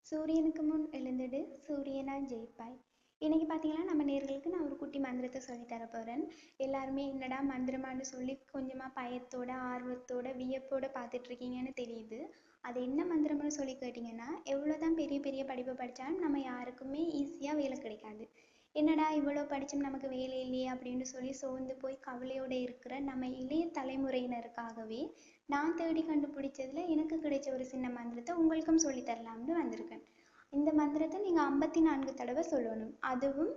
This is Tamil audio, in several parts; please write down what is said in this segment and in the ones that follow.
சூரியனுக்கு முன் எழுந்திடு, சூரியனாய் ஜெயிப்பாய். இன்னைக்கு பார்த்தீங்கன்னா நம்ம நேர்களுக்கு நான் ஒரு குட்டி மந்திரத்தை சொல்லி தர போகிறேன். எல்லாருமே என்னடா மந்திரமான்னு சொல்லி கொஞ்சமாக பயத்தோட ஆர்வத்தோட வியப்போட பார்த்துட்டு இருக்கீங்கன்னு தெரியுது. அது என்ன மந்திரம்னு சொல்லி கேட்டிங்கன்னா, எவ்வளோதான் பெரிய பெரிய படிப்பை படித்தாலும் நம்ம யாருக்குமே ஈஸியாக வேலை கிடைக்காது. என்னடா இவ்வளோ படிச்சும் நமக்கு வேலை இல்லையே அப்படின்னு சொல்லி சோர்ந்து போய் கவலையோடு இருக்கிற நம்ம இளைய தலைமுறையினருக்காகவே நான் தேடி கண்டுபிடிச்சதுல எனக்கு கிடைச்ச ஒரு சின்ன மந்திரத்தை உங்களுக்கும் சொல்லித்தரலாம்னு வந்திருக்கேன். இந்த மந்திரத்தை நீங்கள் 54 தடவை சொல்லணும். அதுவும்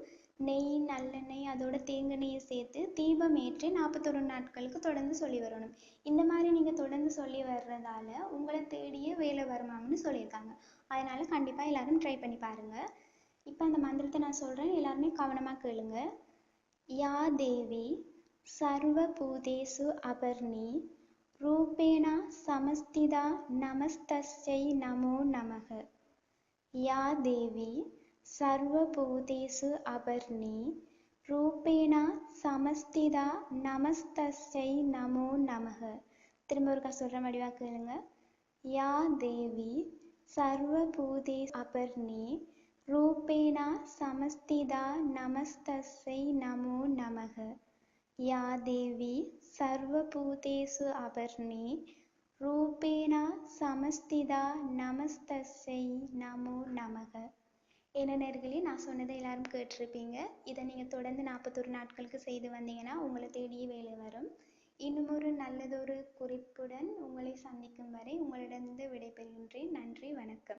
நெய், நல்லெண்ணெய், அதோட தேங்காய் சேர்த்து தீபம் ஏற்றி 41 நாட்களுக்கு தொடர்ந்து சொல்லி வரணும். இந்த மாதிரி நீங்கள் தொடர்ந்து சொல்லி வர்றதால உங்களை தேடியே வேலை வருமாம்னு சொல்லியிருக்காங்க. அதனால் கண்டிப்பாக எல்லாரும் ட்ரை பண்ணி பாருங்கள். இப்போ அந்த மந்திரத்தை நான் சொல்கிறேன், எல்லாருமே கவனமாக கேளுங்க. யா தேவி சர்வ பூதேசு அபர்ணி ரூபேணா சமஸ்திதா நமஸ்தஸ்யை நமோ நமக. யா தேவி சர்வ பூதேசு அபர்ணி ரூபேணா சமஸ்திதா நமஸ்தஸ்யை நமோ நமக. திரும்ப ஒருக்கா சொல்கிற வடிவாக கேளுங்க. யா தேவி சர்வ பூதேசு அபர்ணி ரூபேணா சமஸ்திதா நமஸ்தஸ்யை நமோ நமக. யா தேவி சர்வ பூதேசு அபர்ணி ரூபேணா சமஸ்திதா நமஸ்தஸ்யை நமோ நமக. என்ன நேர்களே, நான் சொன்னதை எல்லாரும் கேட்டிருப்பீங்க. இதை நீங்கள் தொடர்ந்து 41 நாட்களுக்கு செய்து வந்தீங்கன்னா உங்களை தேடியே வேலை வரும். இன்னும் ஒரு நல்லதொரு குறிப்புடன் உங்களை சந்திக்கும் வரை உங்களிடமிருந்து விடைபெறுகின்றேன். நன்றி, வணக்கம்.